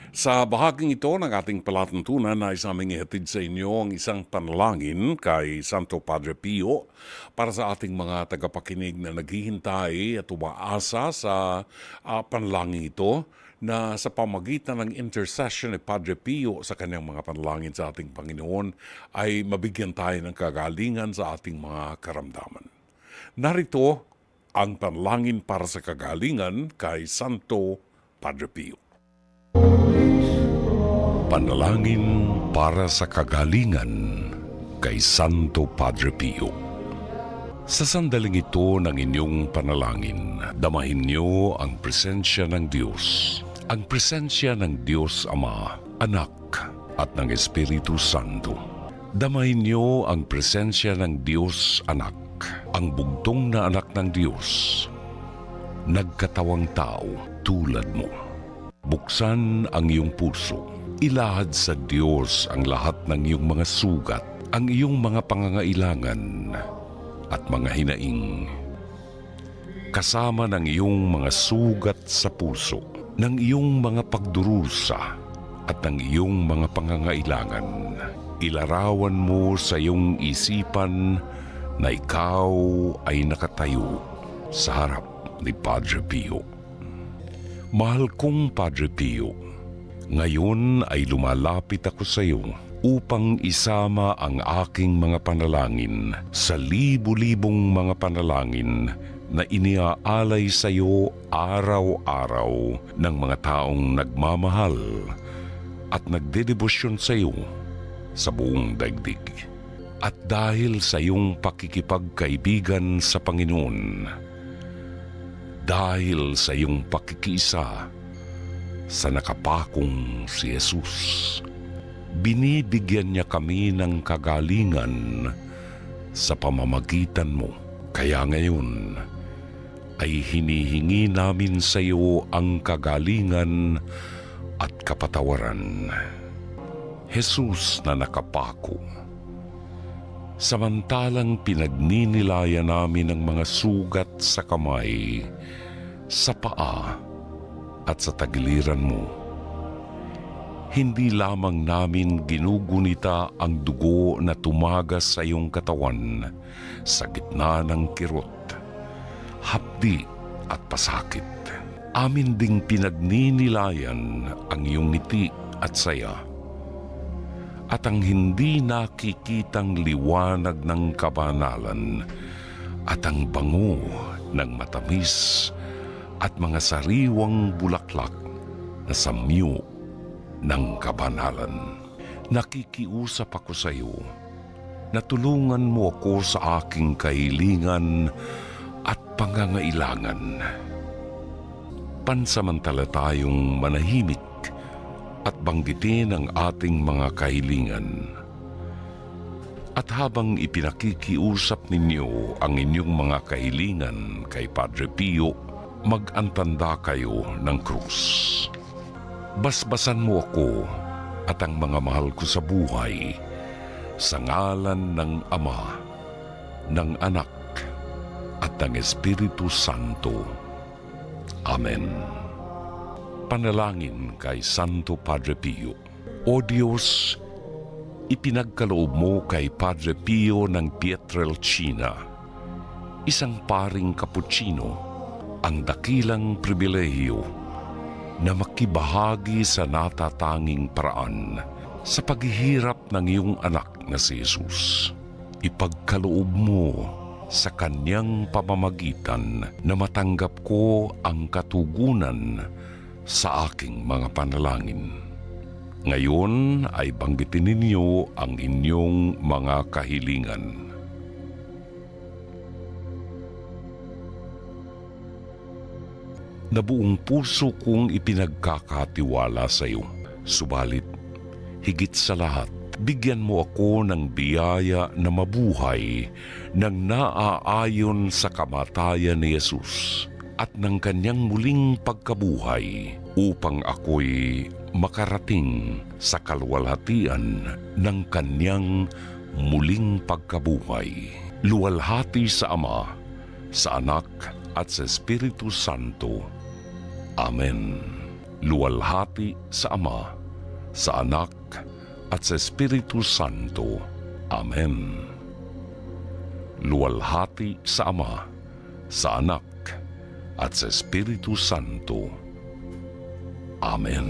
Sa bahaging ito ng ating palatuntunan na aming ihatid sa inyo ang isang panalangin kay Santo Padre Pio para sa ating mga tagapakinig na naghihintay at umaasa sa panalangin ito na sa pamagitan ng intercession ni Padre Pio sa kanyang mga panalangin sa ating Panginoon ay mabigyan tayo ng kagalingan sa ating mga karamdaman. Narito ang panalangin para sa kagalingan kay Santo Padre Pio. Panalangin para sa kagalingan kay Santo Padre Pio. Sa sandaling ito ng inyong panalangin, damahin niyo ang presensya ng Diyos. Ang presensya ng Diyos Ama, Anak at ng Espiritu Santo. Damahin niyo ang presensya ng Diyos Anak, ang bugtong na anak ng Diyos, nagkatawang tao tulad mo. Buksan ang iyong puso. Ilahad sa Diyos ang lahat ng iyong mga sugat, ang iyong mga pangangailangan at mga hinaing. Kasama ng iyong mga sugat sa puso, ng iyong mga pagdurusa at ng iyong mga pangangailangan. Ilarawan mo sa iyong isipan na ikaw ay nakatayo sa harap ni Padre Pio. Mahal kong Padre Pio, ngayon ay lumalapit ako sa iyo upang isama ang aking mga panalangin sa libu-libong mga panalangin na iniaalay sa iyo araw-araw ng mga taong nagmamahal at nagdedebosyon sa iyo sa buong daigdig. At dahil sa iyong pakikipagkaibigan sa Panginoon, dahil sa iyong pakikiisa sa nakapakong si Jesus, binibigyan niya kami ng kagalingan sa pamamagitan mo. Kaya ngayon ay hinihingi namin sa iyo ang kagalingan at kapatawaran. Jesus na nakapako, samantalang pinagninilayan namin ang mga sugat sa kamay, sa paa at sa tagiliran mo. Hindi lamang namin ginugunita ang dugo na tumagas sa iyong katawan sa gitna ng kirot, hapdi at pasakit. Amin ding pinagninilayan ang iyong ngiti at saya, at ang hindi nakikitang liwanag ng kabanalan at ang bango ng matamis at mga sariwang bulaklak na samyo ng kabanalan. Nakikiusap ako sa iyo na tulungan mo ako sa aking kahilingan at pangangailangan. Pansamantala tayong manahimik at banggitin ang ating mga kahilingan. At habang ipinakikiusap ninyo ang inyong mga kahilingan kay Padre Pio, mag-antanda kayo ng krus. Basbasan mo ako at ang mga mahal ko sa buhay sa ngalan ng Ama, ng Anak at ng Espiritu Santo. Amen. Panalangin kay Santo Padre Pio. O Diyos, ipinagkaloob mo kay Padre Pio ng Pietrelcina, isang paring Kaputsino, ang dakilang pribilehiyo na makibahagi sa natatanging paraan sa paghihirap ng iyong anak na si Jesus. Ipagkaloob mo sa kanyang pamamagitan na matanggap ko ang katugunan sa aking mga panalangin. Ngayon ay banggitin ninyo ang inyong mga kahilingan. Na buong puso kong ipinagkakatiwala sa iyo. Subalit, higit sa lahat, bigyan mo ako ng biyaya na mabuhay nang naaayon sa kamatayan ni Jesus at ng kanyang muling pagkabuhay upang ako'y makarating sa kalwalhatian ng kanyang muling pagkabuhay. Luwalhati sa Ama, sa Anak at sa Espiritu Santo. Amen. luwalhati sa Ama, sa Anak, at sa Espiritu Santo. Amen. Luwalhati sa Ama, sa Anak, at sa Espiritu Santo. Amen.